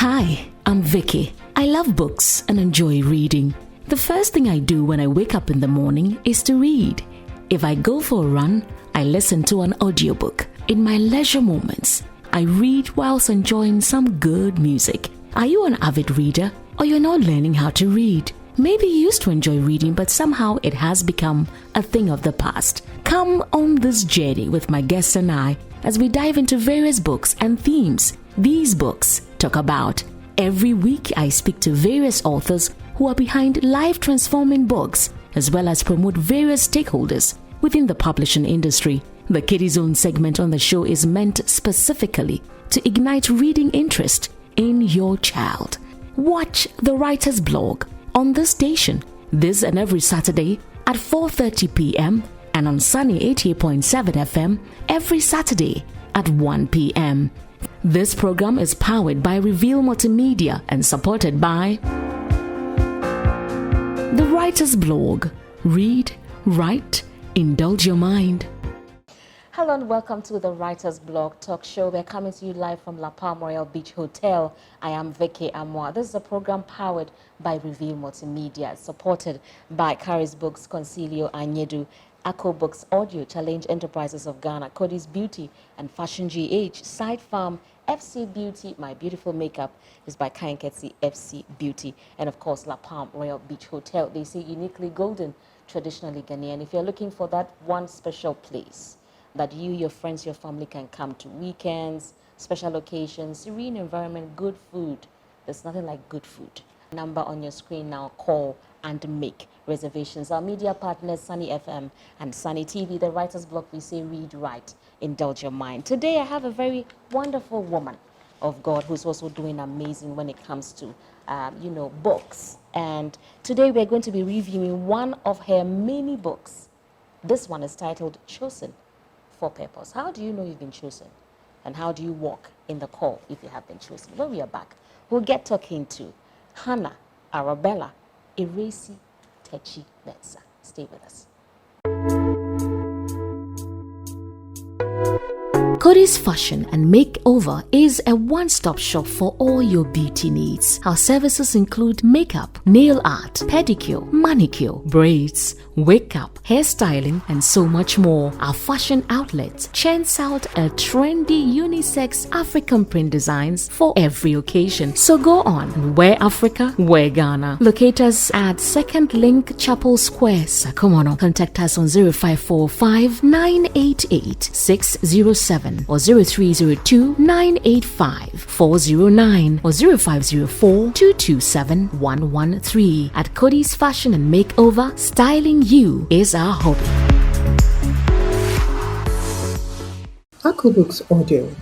Hi, I'm Vickie. I love books and enjoy reading. The first thing I do when I wake up in the morning is to read. If I go for a run, I listen to an audiobook. In my leisure moments, I read whilst enjoying some good music. Are you an avid reader, or you're not learning how to read? Maybe you used to enjoy reading, but somehow it has become a thing of the past. Come on this journey with my guests and I as we dive into various books and themes these books talk about. Every week, I speak to various authors who are behind life-transforming books, as well as promote various stakeholders within the publishing industry. The Kiddie Zone segment on the show is meant specifically to ignite reading interest in your child. Watch the Writer's Blog on this station this and every Saturday at 4:30 p.m. and on Sunny 88.7 FM every Saturday at 1 p.m. This program is powered by Reveal Multimedia and supported by The Writer's Blog. Read, write, indulge your mind. Hello and welcome to the Writer's Blog talk show. We're coming to you live from La Palm Royal Beach Hotel. I am Vickie Amwa. This is a program powered by Reveal Multimedia, supported by Caris Books, Concilio Anyedu, Ako Books Audio, Challenge Enterprises of Ghana, Cody's Beauty, and Fashion GH, Side Farm, FC Beauty. My Beautiful Makeup is by Kanketsi FC Beauty, and of course La Palm Royal Beach Hotel. They say uniquely golden, traditionally Ghanaian. If you're looking for that one special place that you, your friends, your family can come to, weekends, special occasions, serene environment, good food. There's nothing like good food. Number on your screen now, call and make reservations. Our media partners, Sunny FM and Sunny TV. The Writer's Block, we say read, write, indulge your mind. Today I have a very wonderful woman of God who's also doing amazing when it comes to, books. And today we're going to be reviewing one of her many books. This one is titled Chosen for Purpose. How do you know you've been chosen? And how do you walk in the call if you have been chosen? When we are back, we'll get talking to Hannah Arabella Ewura Esi Tachie-Menson. Stay with us. Cody's Fashion and Makeover is a one-stop shop for all your beauty needs. Our services include makeup, nail art, pedicure, manicure, braids, wake up, hairstyling, and so much more. Our fashion outlet churns out a trendy unisex African print designs for every occasion. So go on, wear Africa, wear Ghana. Locate us at Second Link Chapel Square, Sakomono. Contact us on 0545 988 607 or 0302 985 409 or 0504 227 113. At Cody's Fashion and Makeover, styling you is our hobby. Ako Books Audio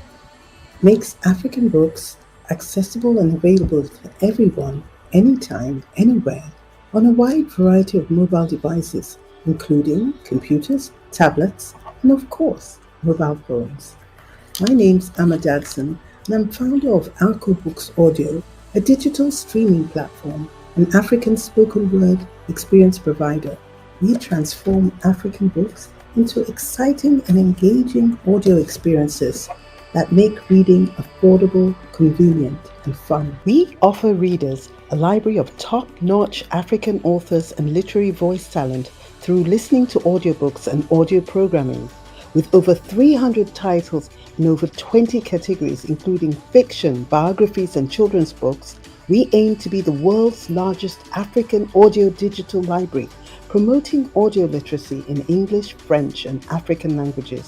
makes African books accessible and available for everyone, anytime, anywhere, on a wide variety of mobile devices, including computers, tablets, and of course, mobile phones. My name's Amma Dadson, and I'm founder of Ako Books Audio, a digital streaming platform, an African spoken word experience provider. We transform African books into exciting and engaging audio experiences that make reading affordable, convenient, and fun. We offer readers a library of top-notch African authors and literary voice talent through listening to audiobooks and audio programming. With over 300 titles in over 20 categories, including fiction, biographies, and children's books, we aim to be the world's largest African audio digital library, promoting audio literacy in English, French, and African languages.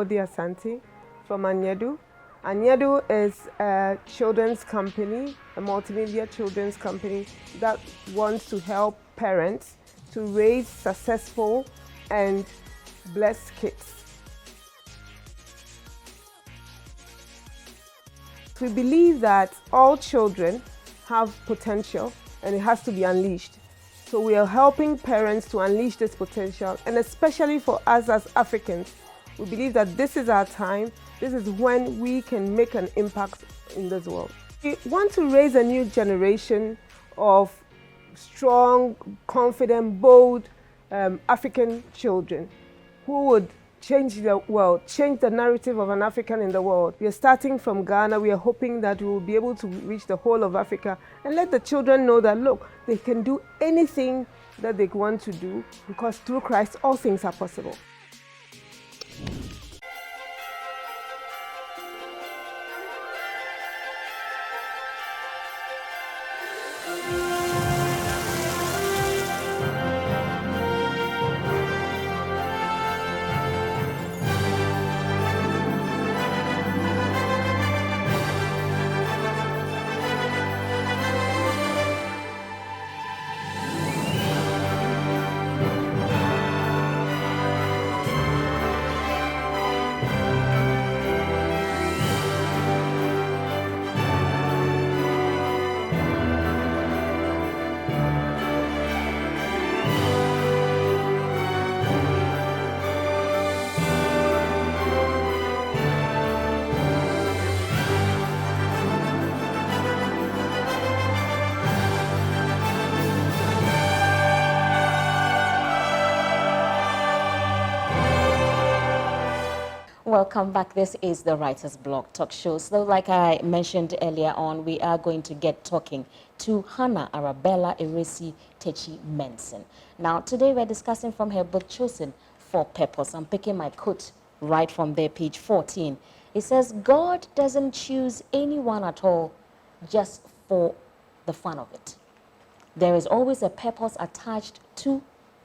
Asante from Anyedu. Anyedu is a children's company, a multimedia children's company that wants to help parents to raise successful and blessed kids. we believe that all children have potential and it has to be unleashed. So we are helping parents to unleash this potential, and especially for us as Africans, we believe that this is our time. This is when we can make an impact in this world. We want to raise a new generation of strong, confident, bold African children who would change the world, change the narrative of an African in the world. We are starting from Ghana. We are hoping that we will be able to reach the whole of Africa and let the children know that, look, they can do anything that they want to do, because through Christ, all things are possible. Welcome back. This is the Writer's Blog Talk Show. So like I mentioned earlier on, we are going to get talking to Hannah Arabella Ewura Esi Tachie-Menson. Now, today we're discussing from her book, Chosen for Purpose. I'm picking my quote right from there, page 14. It says, God doesn't choose anyone at all just for the fun of it. There is always a purpose attached to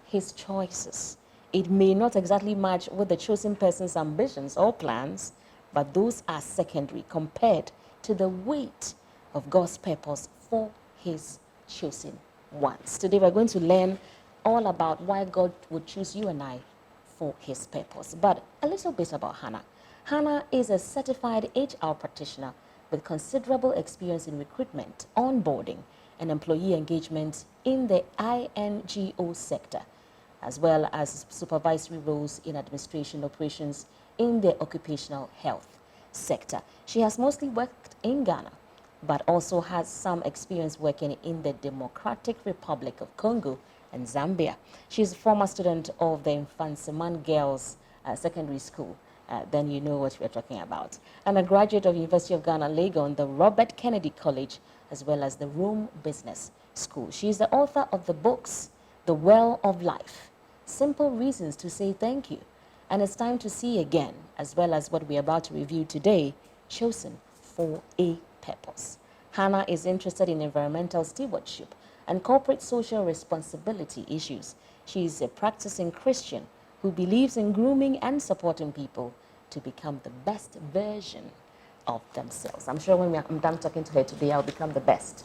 his choices. It may not exactly match with the chosen person's ambitions or plans, but those are secondary compared to the weight of God's purpose for his chosen ones. Today we're going to learn all about why God would choose you and I for his purpose. But a little bit about Hannah. Hannah is a certified HR practitioner with considerable experience in recruitment, onboarding, and employee engagement in the INGO sector, as well as supervisory roles in administration operations in the occupational health sector. She has mostly worked in Ghana, but also has some experience working in the Democratic Republic of Congo and Zambia. She's a former student of the Infantsiman Girls Secondary School. Then you know what we're talking about. And a graduate of University of Ghana, Legon, the Robert Kennedy College, as well as the Rome Business School. She's the author of the books, The Well of Life, Simple Reasons to Say Thank You, and It's Time to See Again, as well as what we're about to review today, Chosen for a Purpose. Hannah is interested in environmental stewardship and corporate social responsibility issues. She's a practicing Christian who believes in grooming and supporting people to become the best version of themselves. I'm sure when I'm done talking to her today, I'll become the best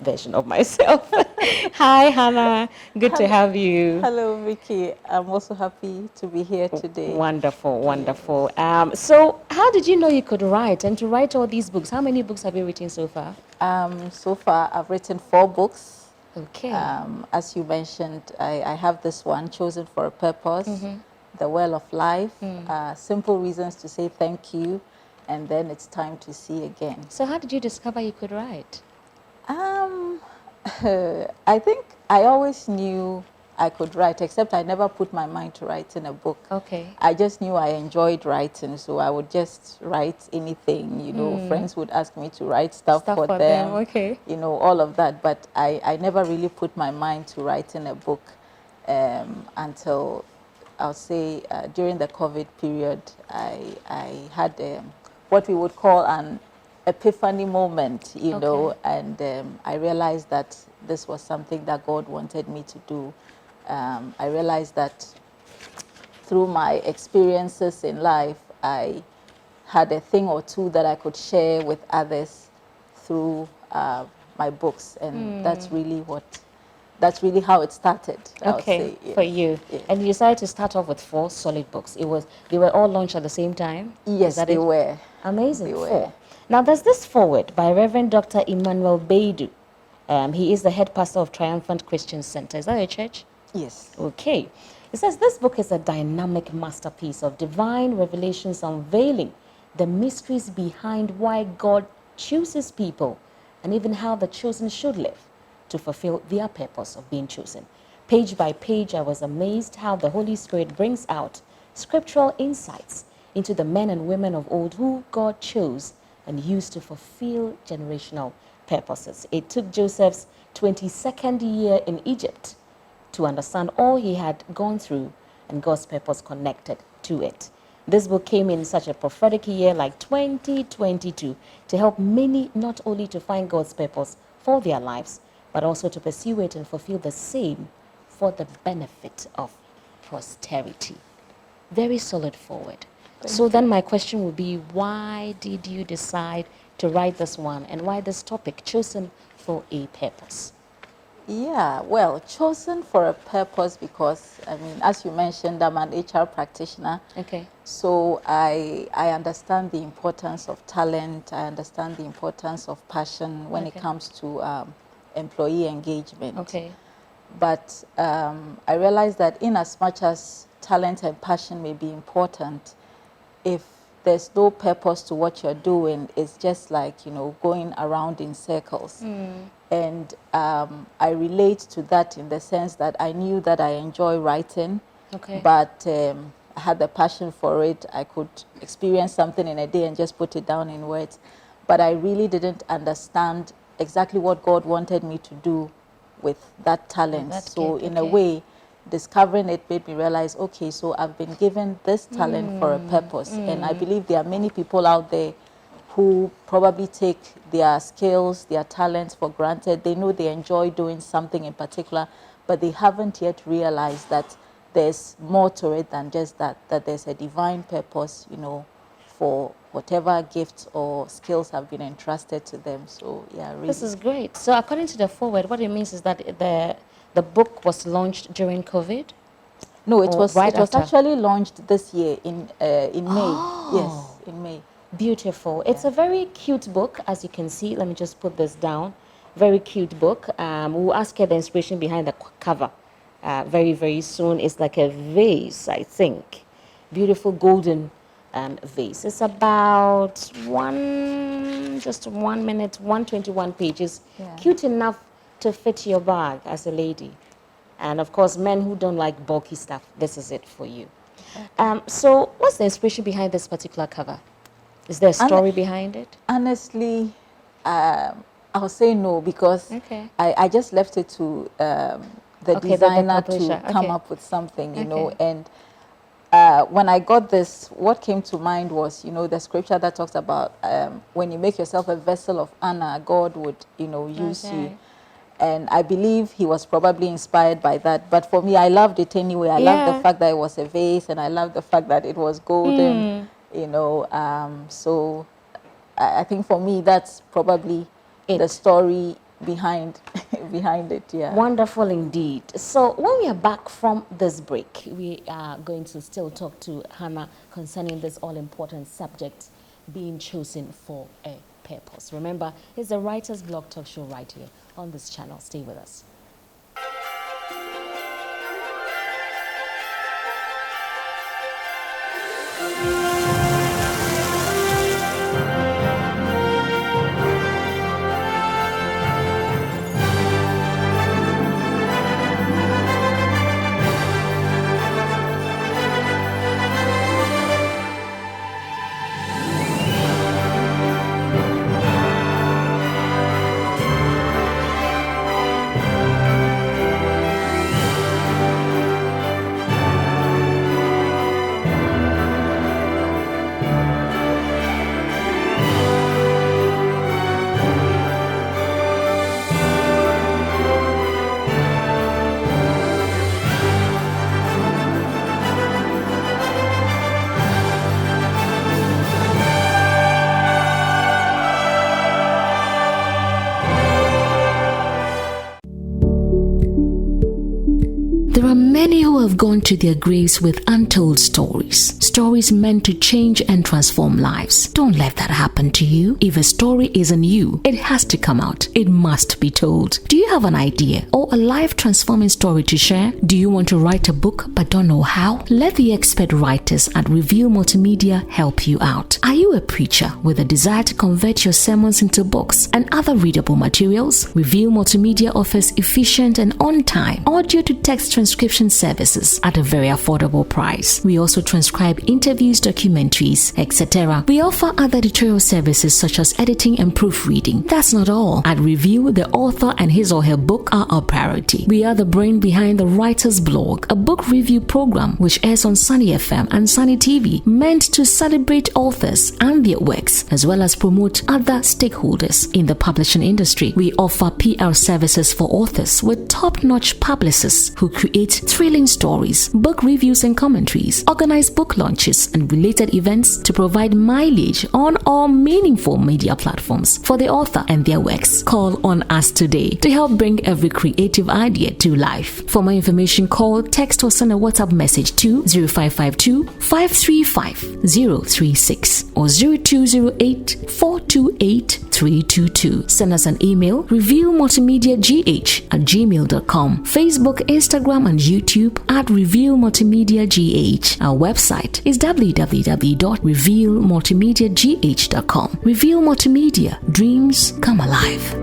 version of myself. Hi, Hannah. Good to have you. Hello, Vickie. I'm also happy to be here today. Wonderful, wonderful. So how did you know you could write, and to write all these books? How many books have you written so far? So far, I've written 4 books. Okay. As you mentioned, I have this one, Chosen for a Purpose, The Well of Life, Simple Reasons to Say Thank You, and then It's Time to See Again. So how did you discover you could write? I think I always knew I could write, except I never put my mind to writing a book. Okay. I just knew I enjoyed writing, so I would just write anything. You know, friends would ask me to write stuff for them. Okay. You know, all of that. But I never really put my mind to writing a book until, I'll say, during the COVID period, I had what we would call an epiphany moment, you know, and I realized that this was something that God wanted me to do. I realized that through my experiences in life, I had a thing or two that I could share with others through my books, and that's really what that's really how it started. I would Okay, say, yes. for you. Yes. And you decided to start off with 4 solid books. They were all launched at the same time? Yes, Is that they it? were. Amazing. They 4. were. Now, there's this foreword by Reverend Dr. Emmanuel Baidu. He is the head pastor of Triumphant Christian Center. Is that your church? Yes. Okay. It says this book is a dynamic masterpiece of divine revelations unveiling the mysteries behind why God chooses people and even how the chosen should live to fulfill their purpose of being chosen. Page by page, I was amazed how the Holy Spirit brings out scriptural insights into the men and women of old who God chose and used to fulfill generational purposes. It took Joseph's 22nd year in Egypt to understand all he had gone through and God's purpose connected to it. This book came in such a prophetic year like 2022 to help many not only to find God's purpose for their lives, but also to pursue it and fulfill the same for the benefit of posterity. Very solid forward. So then my question would be, why did you decide to write this one, and why this topic, chosen for a purpose? Yeah, well, chosen for a purpose because, I mean, as you mentioned, I'm an HR practitioner. Okay. So I understand the importance of talent. I understand the importance of passion when it comes to employee engagement. Okay. But I realize that in as much as talent and passion may be important, if there's no purpose to what you're doing, it's just like, you know, going around in circles. And I relate to that in the sense that I knew that I enjoy writing, but I had the passion for it. I could experience something in a day and just put it down in words. But I really didn't understand exactly what God wanted me to do with that talent. So in a way, discovering it made me realize, okay, so I've been given this talent for a purpose. And I believe there are many people out there who probably take their skills, their talents for granted. They know they enjoy doing something in particular, but they haven't yet realized that there's more to it than just that, that there's a divine purpose, you know, for whatever gifts or skills have been entrusted to them. So yeah, really. This is great. So according to the foreword, what it means is that the book was launched during COVID? No, it was after? actually launched this year in May. Yes, in May. Beautiful. It's a very cute book, as you can see. Let me just put this down. Very cute book. We'll ask her the inspiration behind the cover very, very soon. It's like a vase, I think. Beautiful golden vase. It's about just 1 minute, 121 pages. Yeah. Cute enough to fit your bag as a lady. And of course, men who don't like bulky stuff, this is it for you. So what's the inspiration behind this particular cover? Is there a story behind it? Honestly, I'll say no, because I just left it to the designer to come up with something, you know. And when I got this, what came to mind was, you know, the scripture that talks about when you make yourself a vessel of honor, God would, you know, use you. And I believe he was probably inspired by that. But for me, I loved it anyway. I loved the fact that it was a vase, and I loved the fact that it was golden, you know. So I think for me, that's probably the story behind it. Yeah. Wonderful indeed. So when we are back from this break, we are going to still talk to Hannah concerning this all-important subject, being chosen for a purpose. Remember, it's the Writer's Blog Talk Show right here on this channel. Stay with us. have gone to their graves with untold stories. Stories meant to change and transform lives. Don't let that happen to you. If a story isn't you, it has to come out. It must be told. Do you have an idea or a life-transforming story to share? Do you want to write a book but don't know how? Let the expert writers at Reveal Multimedia help you out. Are you a preacher with a desire to convert your sermons into books and other readable materials? Reveal Multimedia offers efficient and on-time audio-to-text transcription services at a very affordable price. We also transcribe interviews, documentaries, etc. We offer other editorial services such as editing and proofreading. That's not all. At Reveal, the author and his or her book are our priority. We are the brain behind the Writer's Blog, a book review program which airs on Sunny FM and Sunny TV, meant to celebrate authors and their works, as well as promote other stakeholders in the publishing industry. We offer PR services for authors with top-notch publicists who create thrilling stories, book reviews and commentaries, organize book launches and related events to provide mileage on all meaningful media platforms for the author and their works. Call on us today to help bring every creative idea to life. For more information, call, text or send a WhatsApp message to 0552 535 036 or 0208 428 322. Send us an email, revealmultimediagh@gmail.com. Facebook, Instagram and YouTube at Reveal Multimedia GH. Our website is www.revealmultimediagh.com. Reveal Multimedia, dreams come alive.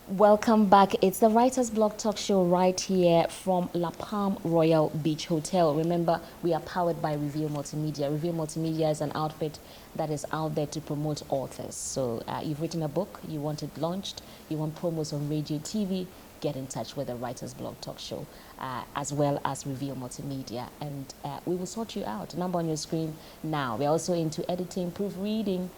Welcome back. It's the Writer's Blog Talk Show right here from La Palm Royal Beach Hotel. Remember, we are powered by Reveal Multimedia. Reveal Multimedia is an outfit that is out there to promote authors. So you've written a book, you want it launched, you want promos on radio, TV, get in touch with the Writer's Blog Talk Show, as well as Reveal Multimedia, and we will sort you out. Number on your screen now. We're also into editing, proofreading,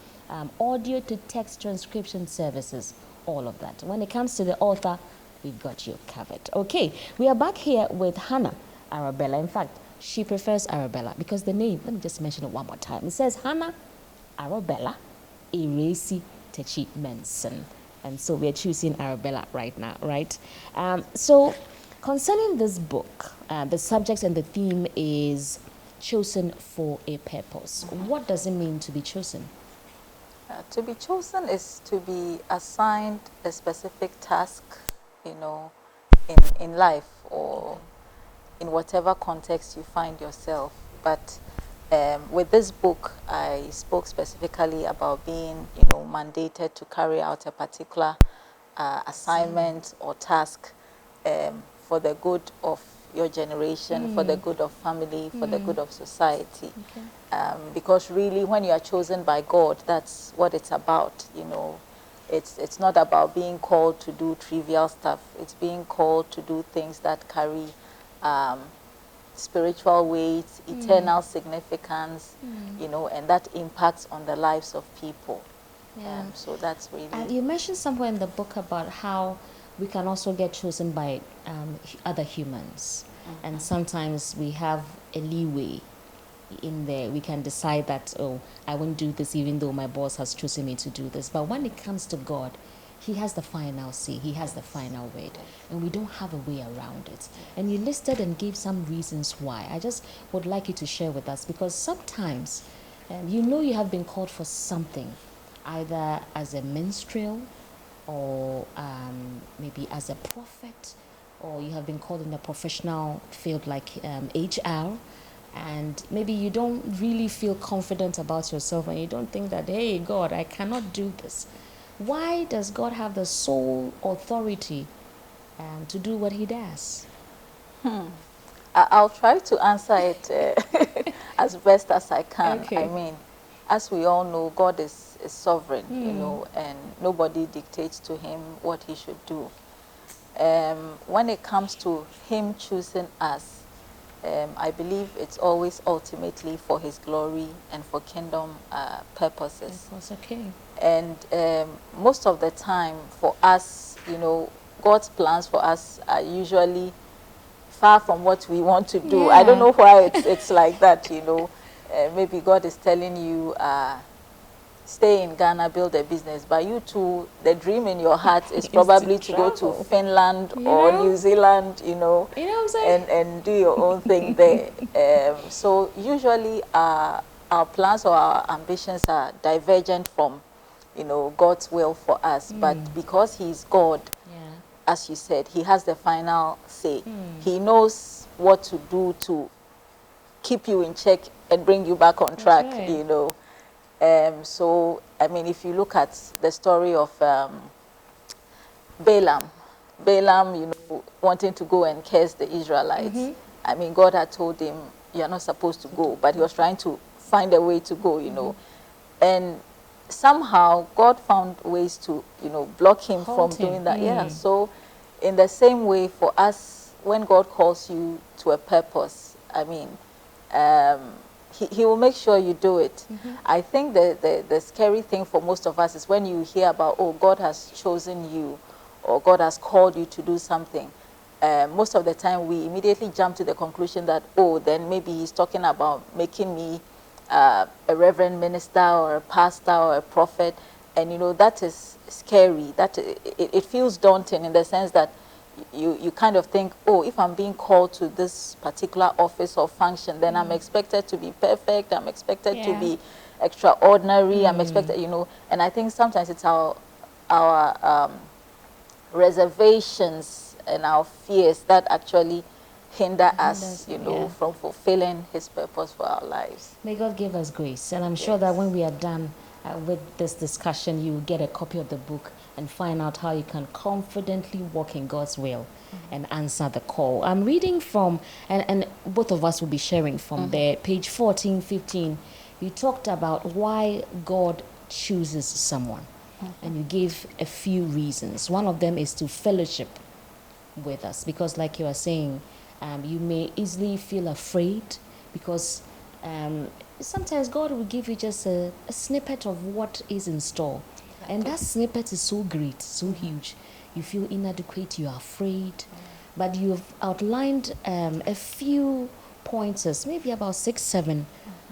audio to text transcription services, all of that. When it comes to the author, we've got you covered. Okay, we are back here with Hannah Arabella. In fact, she prefers Arabella because the name, let me just mention it one more time. It says Hannah Arabella Ewura Esi Tachie-Menson. And so we're choosing Arabella right now, right? So concerning this book, the subject and the theme is chosen for a purpose. What does it mean to be chosen? To be chosen is to be assigned a specific task, you know, in life or in whatever context you find yourself. But with this book, I spoke specifically about being, you know, mandated to carry out a particular assignment or task for the good of your generation, for the good of family, for the good of society. Okay. Because really, when you are chosen by God, that's what it's about. You know, it's not about being called to do trivial stuff. It's being called to do things that carry spiritual weight, eternal significance, you know, and that impacts on the lives of people. Yeah. So that's really. You mentioned somewhere in the book about how we can also get chosen by other humans. And sometimes we have a leeway in there. We can decide that, oh, I won't do this even though my boss has chosen me to do this. But when it comes to God, He has the final say. He has the final word. And we don't have a way around it. And you listed and gave some reasons why. I just would like you to share with us, because sometimes you know you have been called for something, either as a minstrel or maybe as a prophet, or you have been called in a professional field like HR, and maybe you don't really feel confident about yourself and you don't think that, hey, God, I cannot do this. Why does God have the sole authority to do what He does? I'll try to answer it as best as I can. Okay. I mean, as we all know, God is sovereign, you know, and nobody dictates to Him what He should do. When it comes to Him choosing us, I believe it's always ultimately for His glory and for kingdom purposes. That's okay. And most of the time for us, you know, God's plans for us are usually far from what we want to do. Yeah. I don't know why it's like that, you know. Maybe God is telling you, stay in Ghana, build a business, but you too, the dream in your heart is probably to go to Finland or New Zealand, You know what I'm saying? and do your own thing there. So usually our plans or our ambitions are divergent from, God's will for us. But because He's God, as you said, He has the final say. He knows what to do to keep you in check and bring you back on track, So, I mean, if you look at the story of Balaam, wanting to go and curse the Israelites. I mean, God had told him, you're not supposed to go, but he was trying to find a way to go, And somehow God found ways to, block him from doing that. Yeah, so in the same way for us, when God calls you to a purpose, I mean, he will make sure you do it. I think the scary thing for most of us is when you hear about, oh, God has chosen you or God has called you to do something. Most of the time we immediately jump to the conclusion that, oh, then maybe he's talking about making me a reverend minister or a pastor or a prophet. And, that is scary. That it feels daunting in the sense that you kind of think, oh, if I'm being called to this particular office or function, then I'm expected to be perfect. I'm expected to be extraordinary. I'm expected, and I think sometimes it's our reservations and our fears that actually hinder us, from fulfilling His purpose for our lives. May God give us grace. And I'm sure that when we are done with this discussion, you will get a copy of the book and find out how you can confidently walk in God's will and answer the call. I'm reading from, and both of us will be sharing from there, page 14, 15. You talked about why God chooses someone. And you gave a few reasons. One of them is to fellowship with us. Because like you are saying, you may easily feel afraid because sometimes God will give you just a snippet of what is in store. And that snippet is so great, so huge. You feel inadequate, you are afraid. But you've outlined a few pointers, maybe about 6, 7,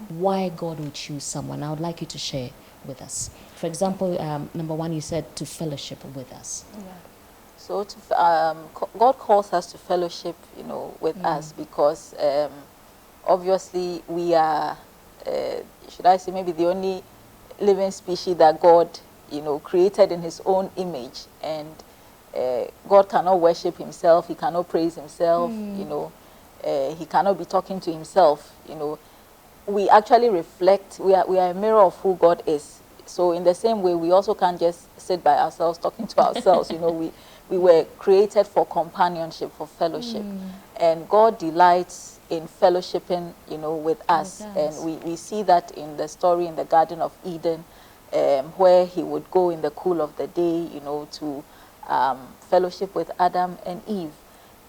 why God would choose someone. I would like you to share with us. For example, number 1, you said to fellowship with us. Yeah. So God calls us to fellowship, with us because obviously we are, should I say, maybe the only living species that God, created in His own image. And God cannot worship Himself. He cannot praise Himself. He cannot be talking to Himself. We actually reflect. We are a mirror of who God is. So in the same way, we also can't just sit by ourselves talking to ourselves. We were created for companionship, for fellowship. And God delights in fellowshipping, with us. And we see that in the story in the Garden of Eden, where He would go in the cool of the day, to fellowship with Adam and Eve.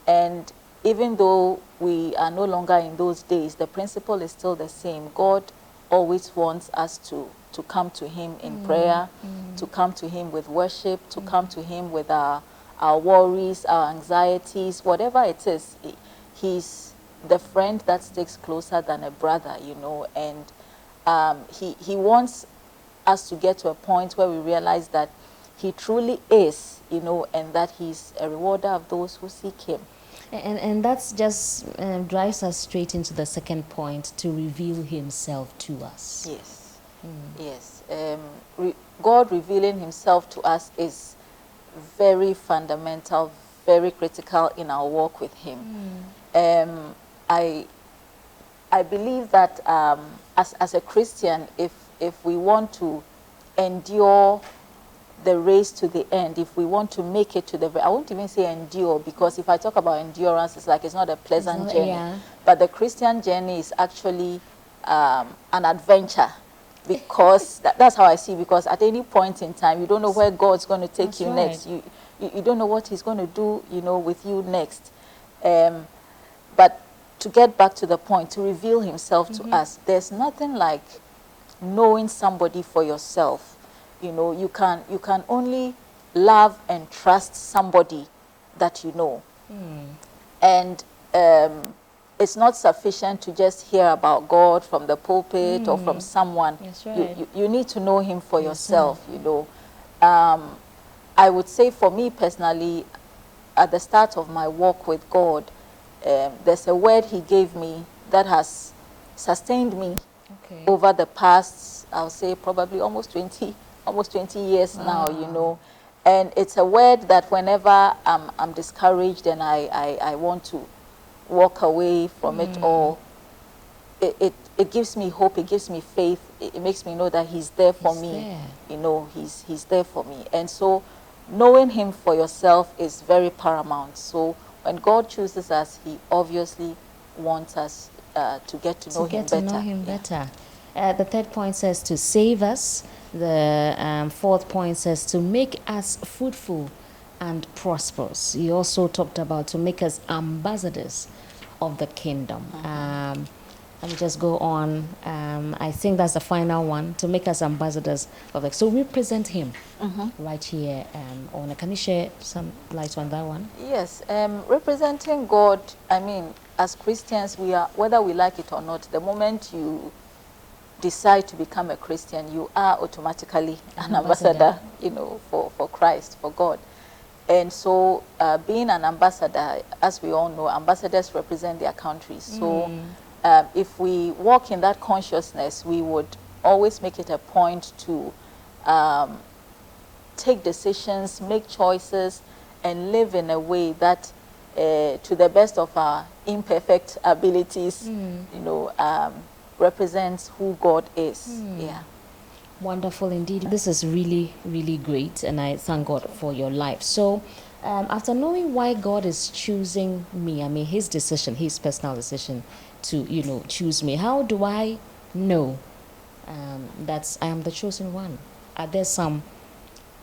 And even though we are no longer in those days, the principle is still the same. God always wants us to come to Him in prayer, to come to Him with worship, to come to Him with our worries, our anxieties, whatever it is. He's the friend that sticks closer than a brother, and He wants us to get to a point where we realize that He truly is, and that He's a rewarder of those who seek Him. And that's just drives us straight into the second point, to reveal Himself to us. Yes. Yes. God revealing Himself to us is very fundamental, very critical in our walk with Him. I believe that as a Christian, if we want to endure the race to the end, if we want to make it to I won't even say endure, because if I talk about endurance, it's like it's not a pleasant journey. But the Christian journey is actually an adventure, because that's how I see it, because at any point in time, you don't know where God's going to take you next. You don't know what He's going to do, with you next. But to get back to the point, to reveal Himself to us, there's nothing like knowing somebody for yourself. You can only love and trust somebody that you know. And it's not sufficient to just hear about God from the pulpit or from someone. That's right. You need to know him for yourself, you know. I would say for me personally, at the start of my walk with God, there's a word he gave me that has sustained me over the past, I'll say probably almost 20 years now, you know. And it's a word that whenever I'm discouraged and I want to walk away from it all, it gives me hope, it gives me faith, it makes me know that he's there for me. You know, he's there for me. And so knowing him for yourself is very paramount. So when God chooses us, he obviously wants us to get to know him better. The third point says to save us. The fourth point says to make us fruitful and prosperous. You also talked about to make us ambassadors of the kingdom. Let me just go on. I think that's the final one, to make us ambassadors of the. So represent him right here. Can you share some light on that one? Yes, representing God. I mean, as Christians, we are, whether we like it or not, the moment you decide to become a Christian, you are automatically an ambassador, you know, for Christ, for God. And so being an ambassador, as we all know, ambassadors represent their countries. So if we walk in that consciousness, we would always make it a point to take decisions, make choices, and live in a way that, to the best of our imperfect abilities, you know, represents who God is. Yeah. Wonderful indeed. This is really, really great, and I thank God for your life. So, after knowing why God is choosing me, I mean, his decision, his personal decision to, you know, choose me, how do I know that I am the chosen one? Are there some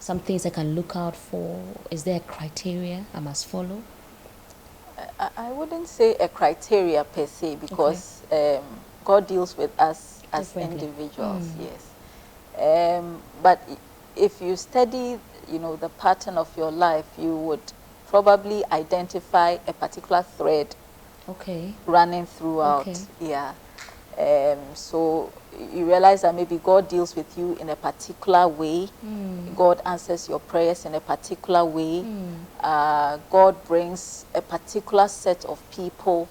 things I can look out for? Is there a criteria I must follow? I wouldn't say a criteria per se, because God deals with us as individuals, yes. But if you study, you know, the pattern of your life, you would probably identify a particular thread running throughout. Yeah. So you realize that maybe God deals with you in a particular way. God answers your prayers in a particular way. God brings a particular set of people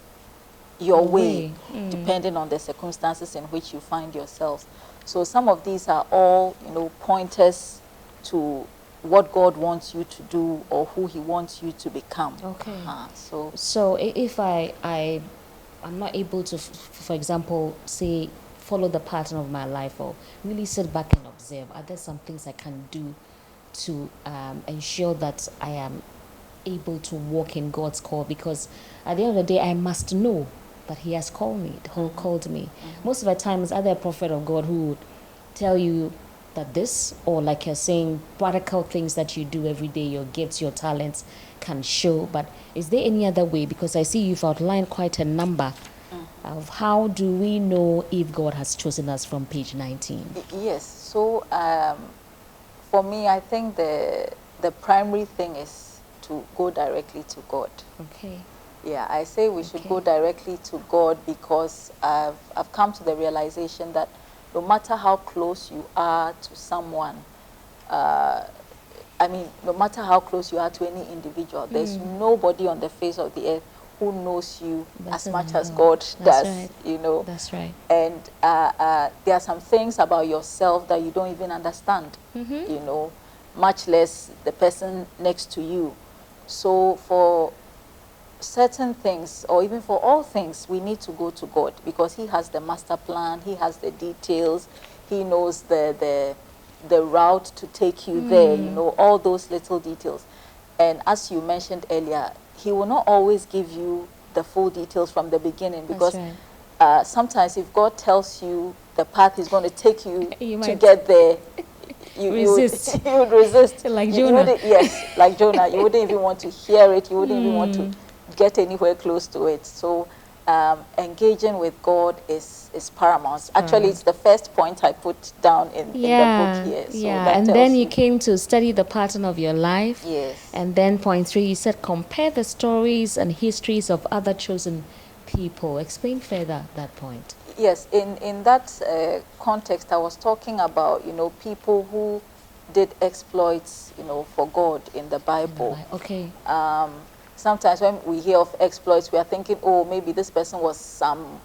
your way, depending on the circumstances in which you find yourselves. So some of these are all, you know, pointers to what God wants you to do or who he wants you to become. So if I'm not able to, for example, say, follow the pattern of my life or really sit back and observe, are there some things I can do to ensure that I am able to walk in God's call? Because at the end of the day, I must know that he has called me, called me. Most of the time, is either a prophet of God who would tell you that this, or like you're saying, practical things that you do every day, your gifts, your talents can show. But is there any other way? Because I see you've outlined quite a number of how do we know if God has chosen us from page 19. Yes. So for me, I think the primary thing is to go directly to God. Yeah, I say we should go directly to God, because I've come to the realization that no matter how close you are to someone, I mean, no matter how close you are to any individual, there's nobody on the face of the earth who knows you as much as God does, you know. That's right. And there are some things about yourself that you don't even understand, you know, much less the person next to you. So for certain things, or even for all things, we need to go to God, because he has the master plan, he has the details, he knows the route to take you there, you know, all those little details. And as you mentioned earlier, he will not always give you the full details from the beginning, because sometimes if God tells you the path he's going to take you to get there, you would resist. Like Jonah. Yes, like Jonah. You wouldn't even want to hear it. You wouldn't even want to get anywhere close to it. So engaging with God is paramount. Actually, it's the first point I put down in the book here. So and then you came to study the pattern of your life. Yes. And then point 3, you said compare the stories and histories of other chosen people. Explain further that point. Yes, in that context, I was talking about, people who did exploits, for God in the Bible. Okay. Sometimes when we hear of exploits, we are thinking, oh, maybe this person was some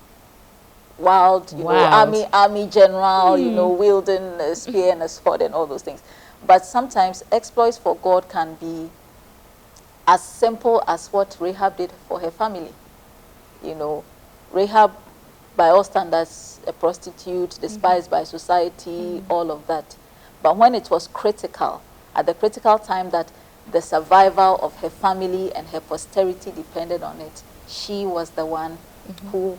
wild, army general, wielding a spear and a sword and all those things. But sometimes exploits for God can be as simple as what Rahab did for her family. Rahab, by all standards, a prostitute, despised by society, all of that. But when it was critical, at the critical time that the survival of her family and her posterity depended on it, she was the one who,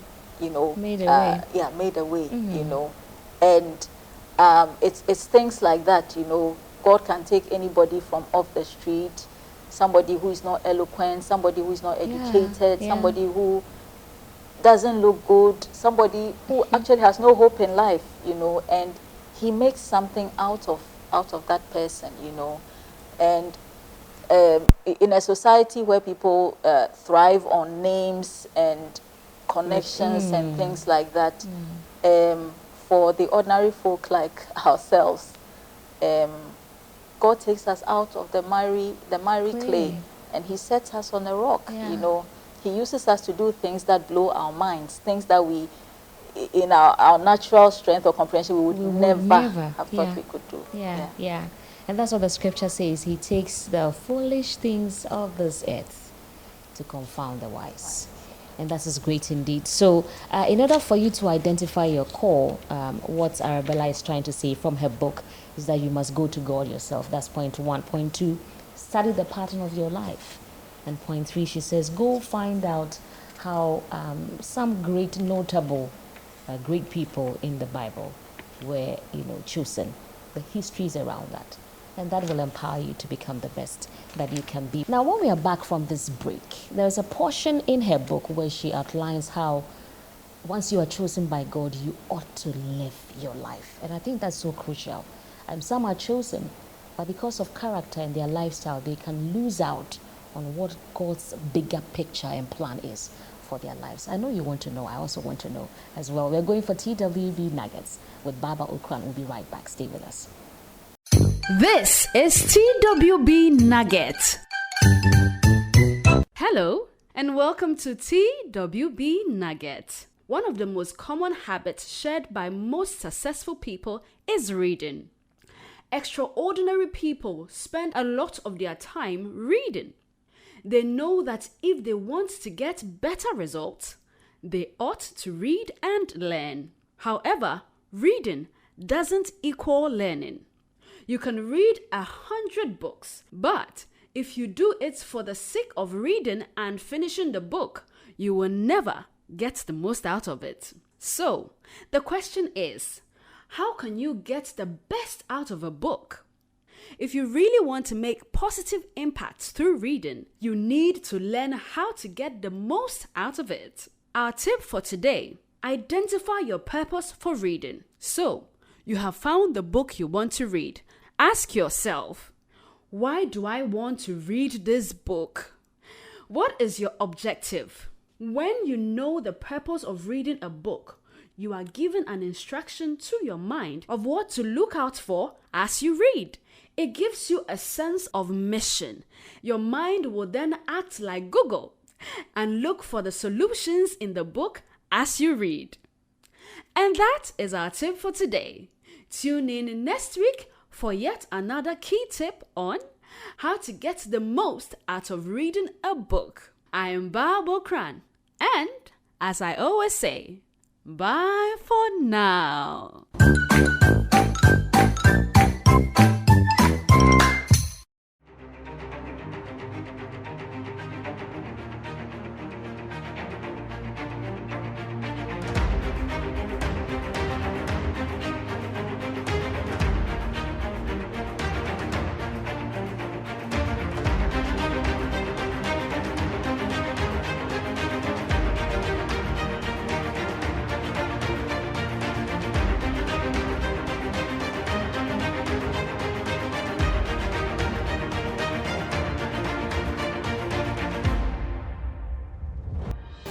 made a way. Yeah, made a way, And it's things like that, God can take anybody from off the street, somebody who is not eloquent, somebody who is not educated, somebody who doesn't look good, somebody who actually has no hope in life, and he makes something out of that person, and in a society where people thrive on names and connections and things like that, for the ordinary folk like ourselves, God takes us out of the miry clay, and he sets us on a rock. He uses us to do things that blow our minds, things that we, in our natural strength or comprehension, we would never have thought we could do. Yeah. And that's what the scripture says. He takes the foolish things of this earth to confound the wise. And that is great indeed. So in order for you to identify your call, what Arabella is trying to say from her book is that you must go to God yourself. That's point 1. Point 2, study the pattern of your life. And point 3, she says, go find out how some great notable great people in the Bible were, chosen. The histories around that. And that will empower you to become the best that you can be. Now, when we are back from this break, there's a portion in her book where she outlines how once you are chosen by God, you ought to live your life. And I think that's so crucial. Some are chosen, but because of character and their lifestyle, they can lose out on what God's bigger picture and plan is for their lives. I know you want to know. I also want to know as well. We're going for TWB Nuggets with Baba Okran. We'll be right back. Stay with us. This is TWB Nugget. Hello and welcome to TWB Nugget. One of the most common habits shared by most successful people is reading. Extraordinary people spend a lot of their time reading. They know that if they want to get better results, they ought to read and learn. However, reading doesn't equal learning. You can read 100 books, but if you do it for the sake of reading and finishing the book, you will never get the most out of it. So, the question is, how can you get the best out of a book? If you really want to make positive impacts through reading, you need to learn how to get the most out of it. Our tip for today: identify your purpose for reading. So, you have found the book you want to read. Ask yourself, why do I want to read this book? What is your objective? When you know the purpose of reading a book, you are given an instruction to your mind of what to look out for as you read. It gives you a sense of mission. Your mind will then act like Google and look for the solutions in the book as you read. And that is our tip for today. Tune in next week for yet another key tip on how to get the most out of reading a book. I am Baba Okran, and as I always say, bye for now.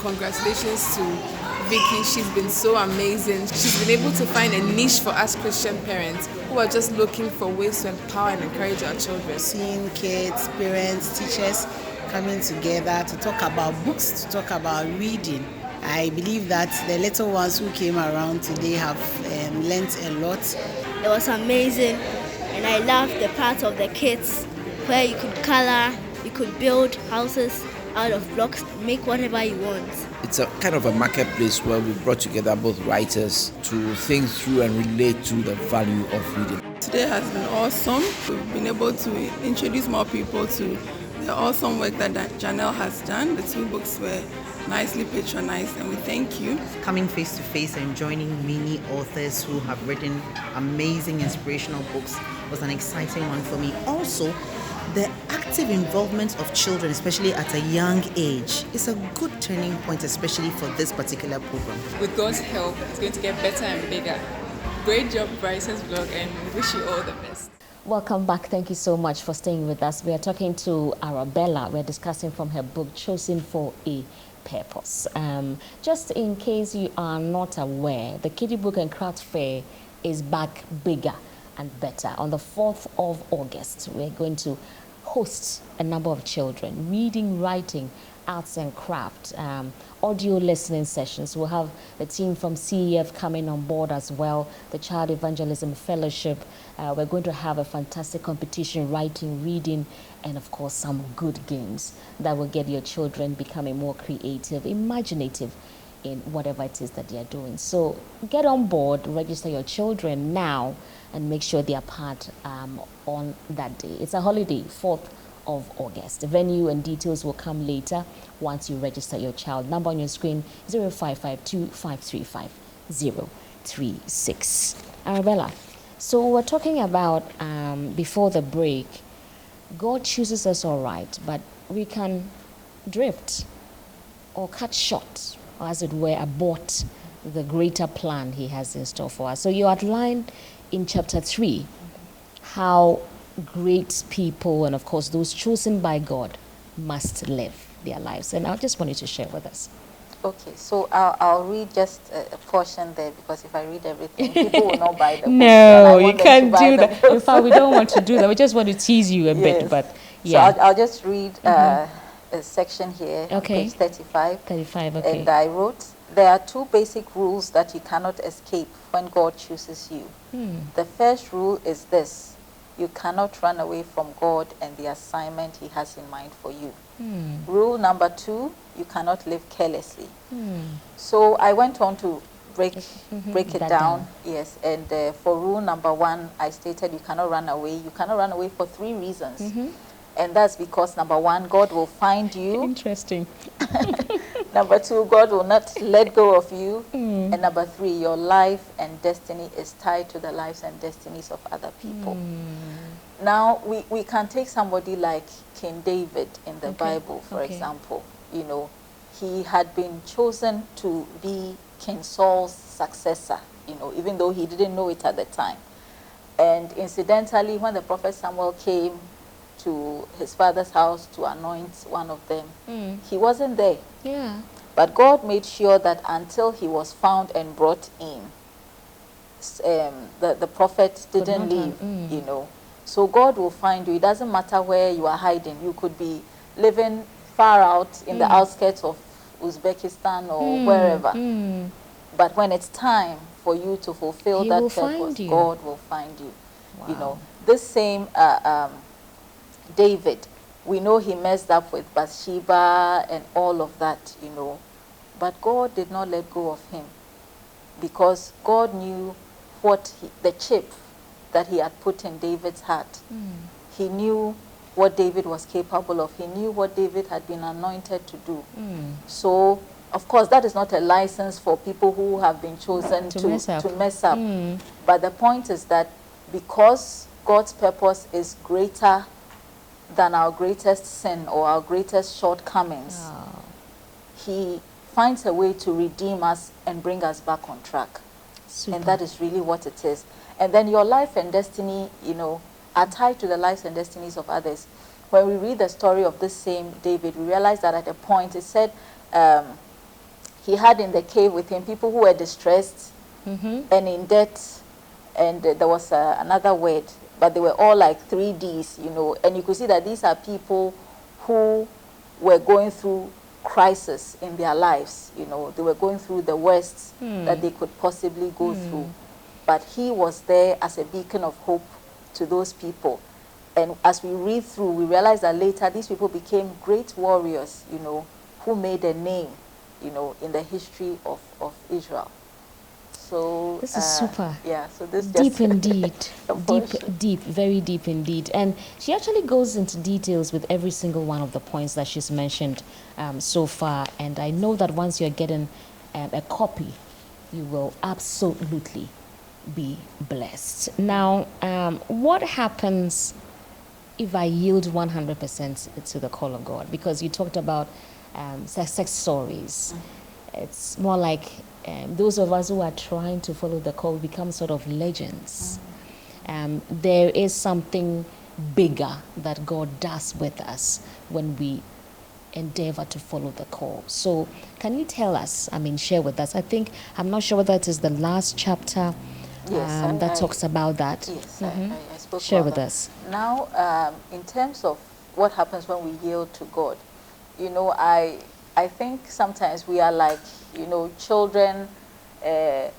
congratulations to Vickie. She's been so amazing. She's been able to find a niche for us Christian parents who are just looking for ways to empower and encourage our children. Seeing kids, parents, teachers coming together to talk about books, to talk about reading. I believe that the little ones who came around today have learnt a lot. It was amazing, and I loved the part of the kids where you could color, you could build houses out of blocks, make whatever you want. It's a kind of a marketplace where we brought together both writers to think through and relate to the value of reading. Today has been awesome. We've been able to introduce more people to the awesome work that Janelle has done. The 2 books were nicely patronized, and we thank you. Coming face to face and joining many authors who have written amazing inspirational books was an exciting one for me. Also, the active involvement of children, especially at a young age, is a good turning point, especially for this particular program. With God's help, it's going to get better and bigger. Great job, Bryce's blog, and we wish you all the best. Welcome back. Thank you so much for staying with us. We are talking to Arabella. We're discussing from her book, Chosen for a Purpose. Just in case you are not aware, the Kiddie Book and Craft Fair is back bigger and better. On the 4th of August, we're going to host a number of children, reading, writing, arts and craft, audio listening sessions. We'll have the team from CEF coming on board as well, the Child Evangelism Fellowship. We're going to have a fantastic competition, writing, reading, and of course some good games that will get your children becoming more creative, imaginative in whatever it is that they are doing. So get on board, register your children now, and make sure they are part on that day. It's a holiday, 4th of August. The venue and details will come later once you register your child. Number on your screen, 0552 535 036. Arabella, so we're talking about, before the break, God chooses us all right, but we can drift or cut short, or as it were, abort the greater plan he has in store for us. So you outlined in chapter 3 how great people, and of course those chosen by God, must live their lives. And I just want you to share with us. Okay, so I'll read just a portion there, because if I read everything, people will not buy the book. No, you can't do that. In fact, we don't want to do that. We just want to tease you a bit, but yeah. So I'll just read a section here, okay. Page 35. 35, okay. And I wrote, there are 2 basic rules that you cannot escape when God chooses you. The first rule is this: you cannot run away from God and the assignment he has in mind for you. Rule number 2, you cannot live carelessly. So I went on to break it down. Yes, and for rule number 1, I stated you cannot run away. You cannot run away for 3 reasons. And that's because, number 1, God will find you. Interesting. Number 2, God will not let go of you. And number 3, your life and destiny is tied to the lives and destinies of other people. Now, we can take somebody like King David in the Bible, for example. You know, he had been chosen to be King Saul's successor, you know, even though he didn't know it at the time. And incidentally, when the prophet Samuel came to his father's house to anoint one of them, he wasn't there. Yeah. But God made sure that until he was found and brought in, the prophet didn't leave, you know. So God will find you. It doesn't matter where you are hiding. You could be living far out in the outskirts of Uzbekistan or wherever. But when it's time for you to fulfill that purpose, God will find you. Wow. You know, this same David, we know he messed up with Bathsheba and all of that, you know. But God did not let go of him, because God knew what the chip that he had put in David's heart. He knew what David was capable of. He knew what David had been anointed to do. So, of course, that is not a license for people who have been chosen to mess up. But the point is that because God's purpose is greater than our greatest sin or our greatest shortcomings, he finds a way to redeem us and bring us back on track. And that is really what it is. And then your life and destiny, you know, are tied to the lives and destinies of others. When we read the story of this same David, we realize that at a point it said he had in the cave with him people who were distressed and in debt, and there was another word, but they were all like 3Ds, you know, and you could see that these are people who were going through crisis in their lives, you know, they were going through the worst that they could possibly go through. But he was there as a beacon of hope to those people. And as we read through, we realize that later these people became great warriors, you know, who made a name, you know, in the history of Israel. So this is super. Yeah, so this deep just indeed. deep, very deep indeed. And she actually goes into details with every single one of the points that she's mentioned so far. And I know that once you're getting a copy, you will absolutely be blessed. Now, what happens if I yield 100% to the call of God? Because you talked about success stories. It's more like those of us who are trying to follow the call become sort of legends. There is something bigger that God does with us when we endeavor to follow the call. So can you tell us, share with us, I'm not sure whether it is the last chapter that talks about that. Yes, I spoke share about with that. us. Now, in terms of what happens when we yield to God, you know, I think sometimes we are like, you know, children, and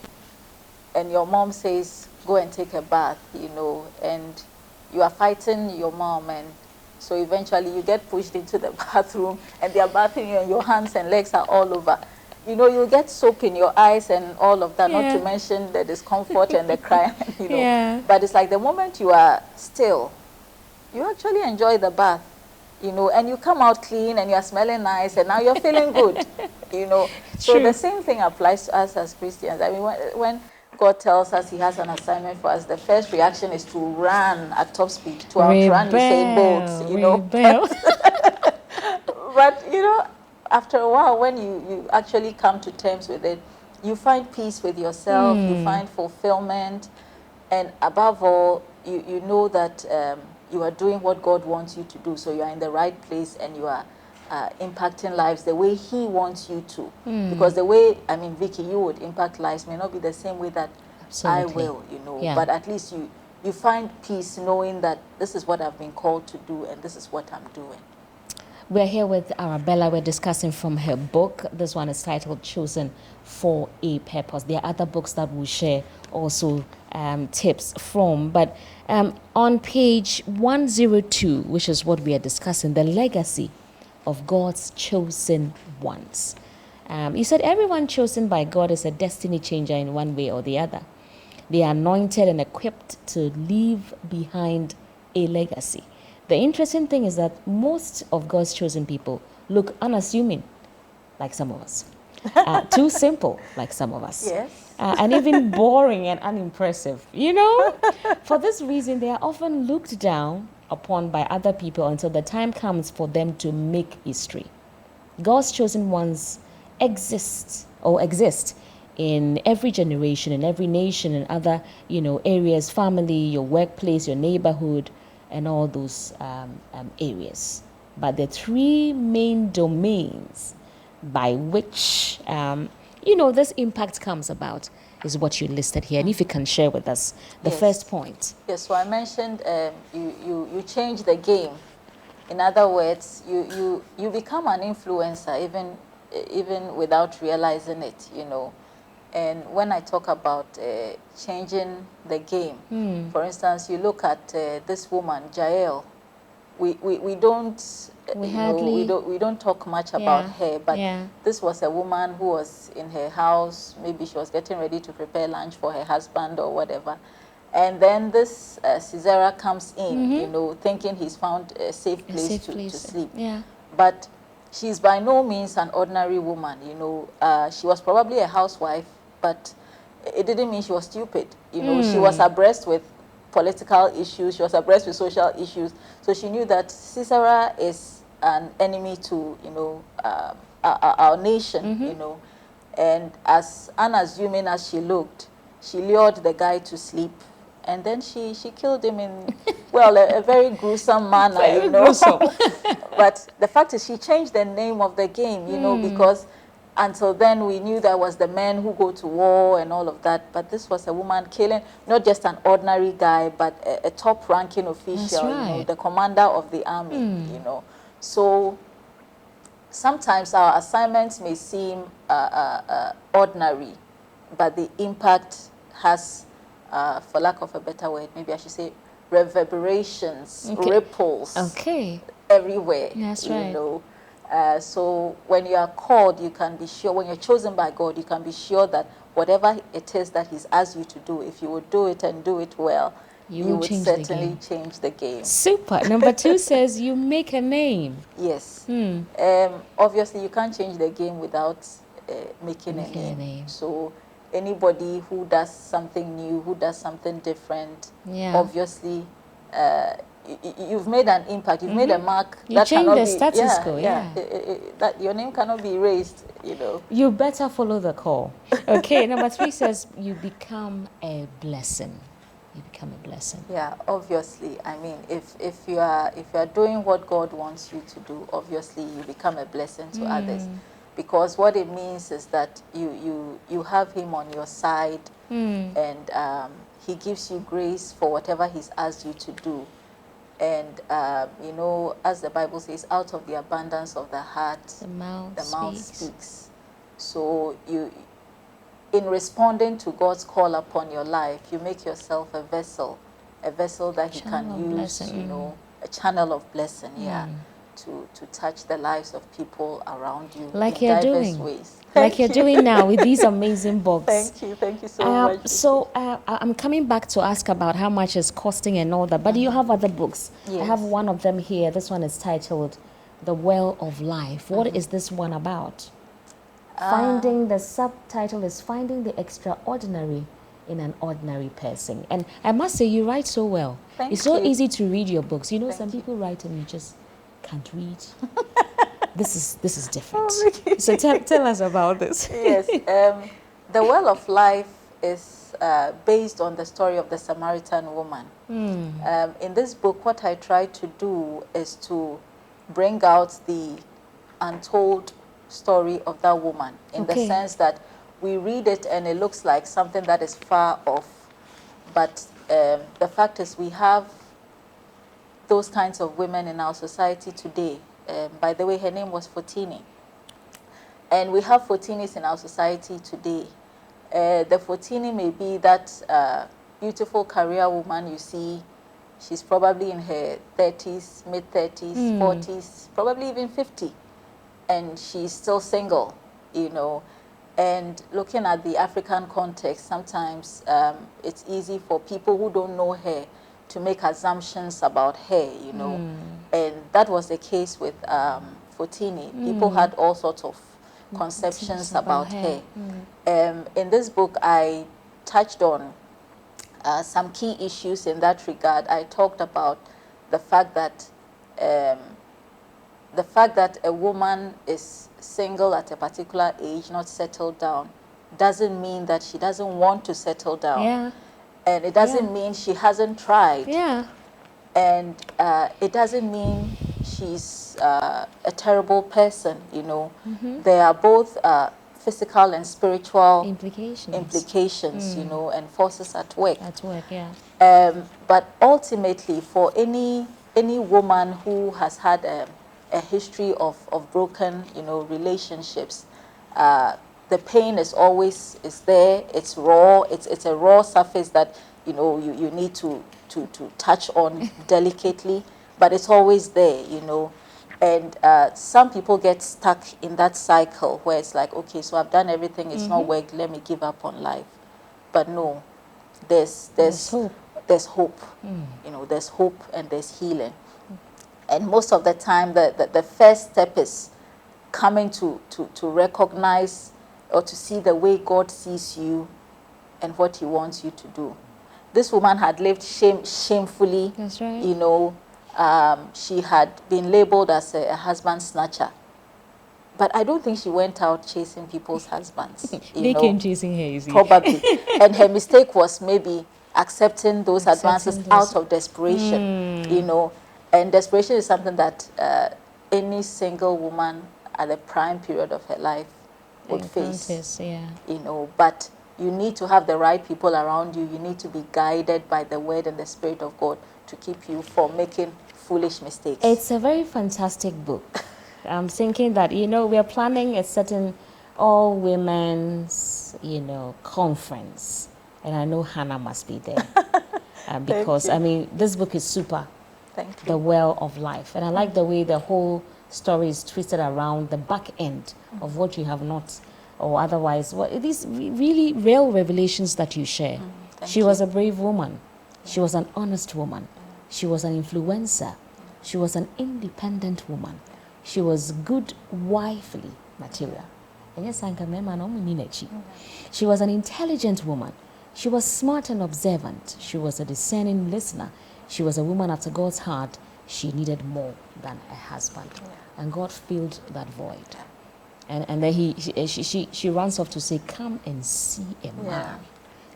your mom says, go and take a bath, you know, and you are fighting your mom, and so eventually you get pushed into the bathroom and they are bathing you and your hands and legs are all over. You know, you get soap in your eyes and all of that, not to mention the discomfort and the crying, you know. But it's like the moment you are still, you actually enjoy the bath, you know, and you come out clean and you're smelling nice and now you're feeling good, you know. So the same thing applies to us as Christians. I mean, when God tells us he has an assignment for us, the first reaction is to run at top speed, to outrun Usain Bolt, you know. But, you know, after a while, when you actually come to terms with it, you find peace with yourself, you find fulfillment, and above all, you know that you are doing what God wants you to do, so you are in the right place and you are impacting lives the way he wants you to. Because the way, Vickie, you would impact lives may not be the same way that I will, you know, but at least you find peace knowing that this is what I've been called to do and this is what I'm doing. We're here with Arabella. We're discussing from her book. This one is titled Chosen for a Purpose. There are other books that we'll share also tips from. But on page 102, which is what we are discussing, the legacy of God's chosen ones. You said everyone chosen by God is a destiny changer in one way or the other. They are anointed and equipped to leave behind a legacy. The interesting thing is that most of God's chosen people look unassuming, like some of us. Too simple, like some of us. Yes. And even boring and unimpressive. You know, for this reason, they are often looked down upon by other people until the time comes for them to make history. God's chosen ones exist in every generation, in every nation, and other, you know, areas, family, your workplace, your neighborhood, and all those areas. But the three main domains by which, you know, this impact comes about is what you listed here. And if you can share with us the first point. Yes, so I mentioned you change the game. In other words, you become an influencer even without realizing it, you know. And when I talk about changing the game, for instance, you look at this woman, Jael. We don't talk much about her, but this was a woman who was in her house. Maybe she was getting ready to prepare lunch for her husband or whatever, and then this Sisera comes in, you know, thinking he's found a safe place to sleep. But she's by no means an ordinary woman, you know. She was probably a housewife, but it didn't mean she was stupid. You know, she was abreast with political issues, she was abreast with social issues. So she knew that Sisera is an enemy to, you know, our nation, you know. And as unassuming as she looked, she lured the guy to sleep. And then she killed him in, well, a very gruesome manner, you know. But the fact is she changed the name of the game, you know, because until then, we knew there was the men who go to war and all of that. But this was a woman killing not just an ordinary guy, but a top-ranking official, right. you know, the commander of the army, you know. So sometimes our assignments may seem ordinary, but the impact has, for lack of a better word, maybe I should say, reverberations, ripples, everywhere. That's you right. know. So when you are called, you can be sure, when you're chosen by God, you can be sure that whatever it is that He's asked you to do, if you would do it and do it well, you would certainly change the game. Super. Number 2 says you make a name. Yes. Obviously, you can't change the game without making a name. So anybody who does something new, who does something different, obviously, you've made an impact. You've made a mark. You change the status quo. That your name cannot be erased. You know. You better follow the call. Okay. Number 3 says you become a blessing. You become a blessing. Yeah, obviously. I mean, if you are doing what God wants you to do, obviously you become a blessing to others, because what it means is that you have Him on your side, and He gives you grace for whatever He's asked you to do. And you know, as the Bible says, out of the abundance of the heart, the mouth speaks. So in responding to God's call upon your life, you make yourself a vessel that He can use, you know, a channel of blessing, to touch the lives of people around you, like in you're diverse doing, ways. like you're doing now with these amazing books. Thank you so much. So I'm coming back to ask about how much it's costing and all that, but you have other books. Yes. I have one of them here. This one is titled The Well of Life. What is this one about? The subtitle is Finding the Extraordinary in an Ordinary Person. And I must say, you write so well. It's so easy to read your books. You know, some people write and you just can't read. This is different. So tell us about this. Yes, The Well of Life is based on the story of the Samaritan woman. In this book, what I try to do is to bring out the untold story of that woman, in the sense that we read it and it looks like something that is far off, but the fact is we have those kinds of women in our society today. By the way, her name was Fotini, and we have Fotinis in our society today. The Fotini may be that beautiful career woman you see. She's probably in her 30s, mid-30s, 40s, probably even 50. And she's still single, you know. And looking at the African context, sometimes it's easy for people who don't know her to make assumptions about her, you know. And that was the case with Fotini. People had all sorts of conceptions about her. In this book, I touched on some key issues in that regard. I talked about the fact that a woman is single at a particular age, not settled down, doesn't mean that she doesn't want to settle down. And it doesn't mean she hasn't tried. And it doesn't mean she's a terrible person, you know. There are both physical and spiritual implications, you know, and forces at work. But ultimately, for any woman who has had a history of broken, you know, relationships, the pain is always there. It's raw. It's a raw surface that, you know, you need to touch on delicately, but it's always there, you know. And some people get stuck in that cycle where it's like, okay, so I've done everything, it's not worked, let me give up on life. But no, there's hope. There's hope. You know, there's hope and there's healing. And most of the time, the first step is coming to recognize or to see the way God sees you and what He wants you to do. This woman had lived shamefully. That's right. You know, she had been labeled as a husband snatcher. But I don't think she went out chasing people's husbands. They came chasing her, you see. Probably. And her mistake was maybe accepting those advances out of desperation, you know. And desperation is something that any single woman at the prime period of her life, would face. Yeah. You know, but you need to have the right people around you. You need to be guided by the word and the Spirit of God to keep you from making foolish mistakes. It's a very fantastic book. I'm thinking that, you know, we are planning a certain all women's, you know, conference. And I know Hannah must be there. Because, I mean, this book is super. Thank you. The Well of Life. And I like the way the whole story is twisted around the back end of what you have not, or otherwise, well, it is really real revelations that you share. She was a brave woman. She was an honest woman. She was an influencer. She was an independent woman. She was good wifely material. She was an intelligent woman. She was smart and observant. She was a discerning listener. She was a woman after God's heart. She needed more than a husband. And God filled that void. And then she runs off to say, come and see a man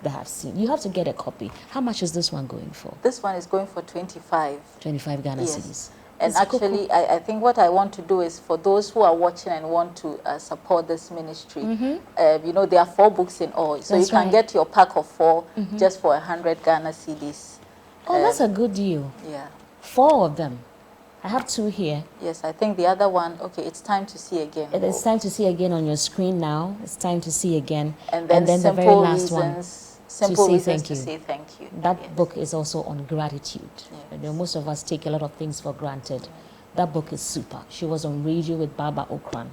that I've seen. You have to get a copy. How much is this one going for? This one is going for 25. 25 Ghana cedis. And actually, I think what I want to do is for those who are watching and want to support this ministry, you know, there are 4 books in all. So you can get your pack of 4 just for 100 Ghana cedis. Oh, that's a good deal. Yeah. 4 of them. I have 2 here. Yes, I think the other one, okay, it's time to see again. It's time to see again on your screen now. It's time to see again. And then the very last one. Simple reasons to say thank you. That book is also on gratitude. You know, most of us take a lot of things for granted. That book is super. She was on radio with Baba Okran,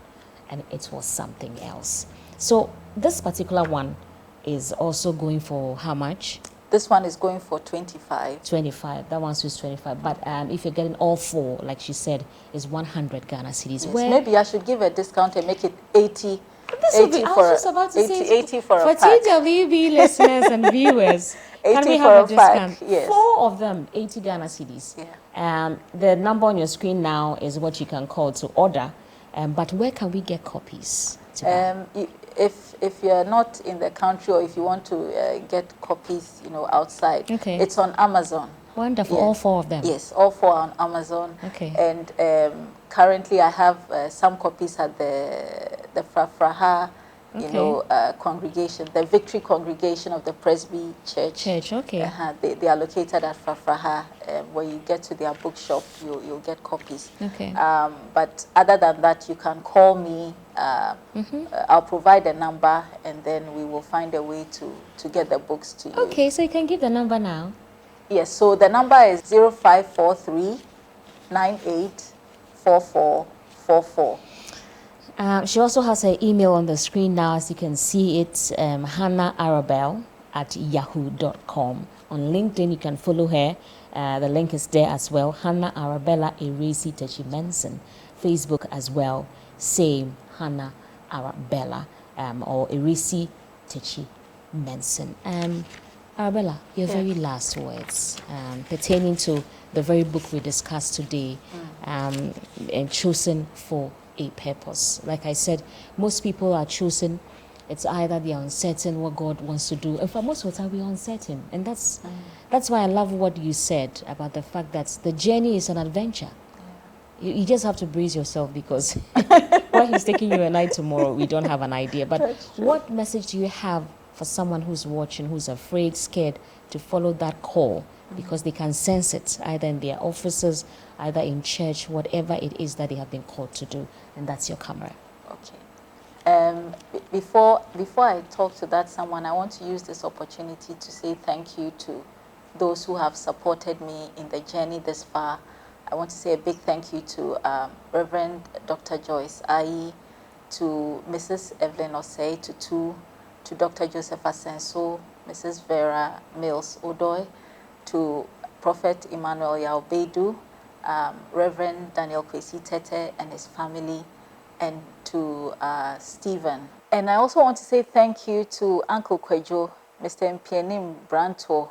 and it was something else. So this particular one is also going for how much? This one is going for 25. 25. That one's just 25. But if you're getting all 4, like she said, is 100 Ghana cedis. Yes, maybe I should give a discount and make it 80. This 80 will be, for, I was just about to 80, say, 80 for a a pack. TWB listeners and viewers, 80 can we for have a pack, discount? yes. 4 of them, 80 Ghana cedis. Yeah. The number on your screen now is what you can call to order. But where can we get copies? If you're not in the country or if you want to get copies, you know, outside, it's on Amazon. Wonderful. All 4 of them? Yes, all 4 on Amazon. Okay. And currently I have some copies at the Frafraha, you know, congregation, the Victory congregation of the Presby Church. Okay. They are located at Frafraha. When you get to their bookshop, you'll get copies. Okay. But other than that, you can call me. I'll provide a number, and then we will find a way to get the books to you. Okay, so you can give the number now. Yes, so the number is 0543 984444. She also has her email on the screen now, as you can see. It's hannaharabel@yahoo.com. On LinkedIn, you can follow her. The link is there as well. Hannah Arabella Ewura Esi Tachie-Menson. Facebook as well. Same, Hannah Arabella or Ewura Esi Tachie-Menson. Arabella, your very last words pertaining to the very book we discussed today, and chosen for a purpose. Like I said, most people are chosen. It's either they are uncertain what God wants to do. And for most of the time, we are uncertain. And that's why I love what you said about the fact that the journey is an adventure. You just have to brace yourself, because where He's taking you and I tomorrow, we don't have an idea. But what message do you have for someone who's watching, who's afraid, scared to follow that call? Because they can sense it, either in their offices, either in church, whatever it is that they have been called to do. And that's your camera. Okay. Before I talk to that someone, I want to use this opportunity to say thank you to those who have supported me in the journey this far. I want to say a big thank you to Reverend Dr. Joyce Ayi, to Mrs. Evelyn Osei, to Dr. Joseph Asenso, Mrs. Vera Mills Odoy, to Prophet Emmanuel Yaobedu, Reverend Daniel Kwesi Tete and his family, and to Stephen. And I also want to say thank you to Uncle Kwejo, Mr. Mpienim Branto,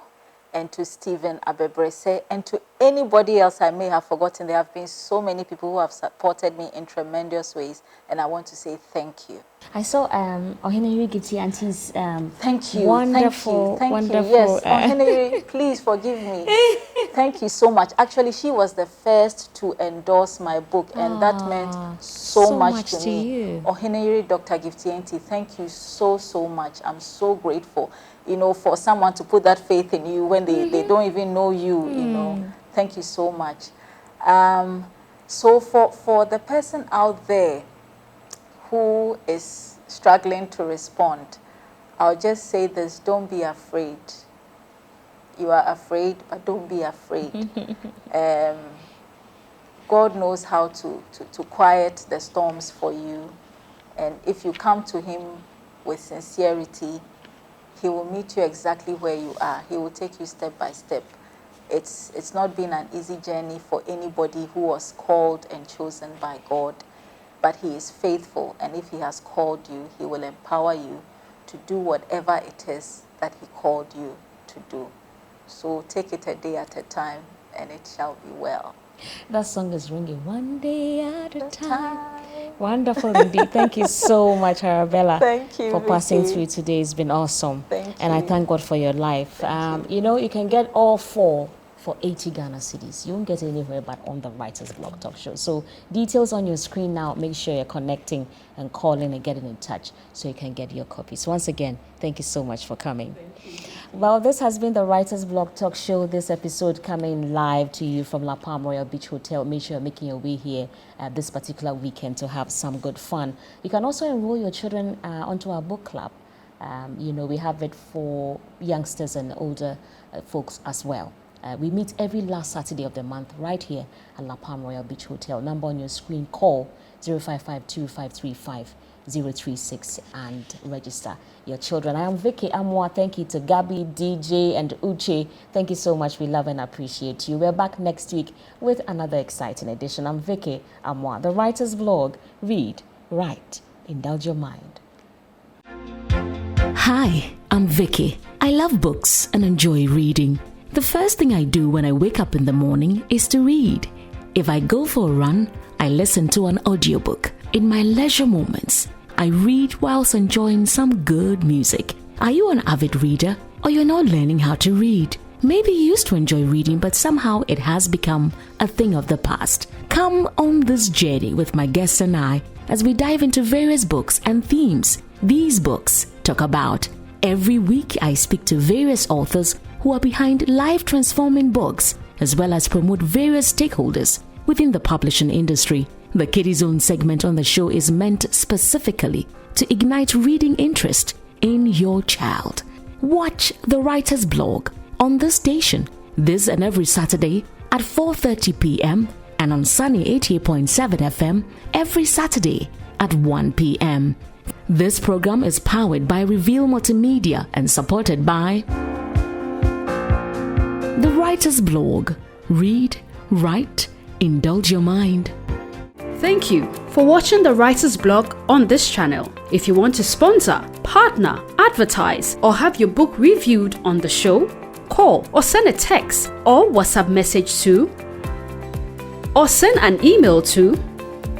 and to Stephen Abebrese, and to anybody else I may have forgotten. There have been so many people who have supported me in tremendous ways, and I want to say thank you. I saw Oheneri Giti Auntie's thank you, wonderful, thank you. wonderful. Yes, Oheneri, please forgive me. thank you so much. Actually, she was the first to endorse my book, and that meant so much to me. Ohenere Dr. Giftienti, thank you so much. I'm so grateful, for someone to put that faith in you when they don't even know you, Thank you so much. So for the person out there who is struggling to respond, I'll just say this: don't be afraid. You are afraid, but don't be afraid. God knows how to quiet the storms for you. And if you come to him with sincerity, he will meet you exactly where you are. He will take you step by step. It's not been an easy journey for anybody who was called and chosen by God, but he is faithful. And if he has called you, he will empower you to do whatever it is that he called you to do. So take it a day at a time, and it shall be well. That song is ringing, one day at a time. Wonderful indeed. Thank you so much, Arabella. Thank you for passing Vickie. through today. It's been awesome. Thank you. And I thank God for your life. You can get all 4 for 80 Ghana cedis. You won't get anywhere but on the Writers Blog Talk Show. So details on your screen now. Make sure you're connecting and calling and getting in touch so you can get your copies. Once again, thank you so much for coming. Well, this has been the Writers Blog Talk Show. This episode coming live to you from La Palm Royal Beach Hotel. Make sure you're making your way here this particular weekend to have some good fun. You can also enroll your children onto our book club. We have it for youngsters and older folks as well. We meet every last Saturday of the month right here at La Palm Royal Beach Hotel. Number on your screen, call 0552-535-036 and register your children. I am Vickie Amwa. Thank you to Gabi, DJ, and Uche. Thank you so much. We love and appreciate you. We're back next week with another exciting edition. I'm Vickie Amwa, the Writer's Blog. Read, write, indulge your mind. Hi, I'm Vickie. I love books and enjoy reading. The first thing I do when I wake up in the morning is to read. If I go for a run, I listen to an audiobook. In my leisure moments, I read whilst enjoying some good music. Are you an avid reader, or you're not learning how to read? Maybe you used to enjoy reading, but somehow it has become a thing of the past. Come on this journey with my guests and I as we dive into various books and themes these books talk about. Every week, I speak to various authors who are behind life-transforming books, as well as promote various stakeholders within the publishing industry. The Kiddie Zone segment on the show is meant specifically to ignite reading interest in your child. Watch the Writer's Blog on this station this and every Saturday at 4:30 p.m. and on Sunny 88.7 FM every Saturday at 1 p.m. This program is powered by Reveal Multimedia and supported by The Writer's Blog. Read, write, indulge your mind. Thank you for watching the Writer's Blog on this channel. If you want to sponsor, partner, advertise, or have your book reviewed on the show, call or send a text or WhatsApp message to, or send an email to,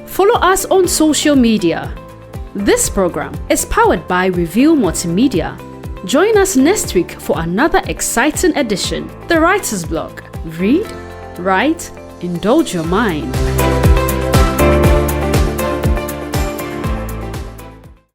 follow us on social media. This program is powered by Reveal Multimedia. Join us next week for another exciting edition. The Writer's Blog. Read, write, indulge your mind.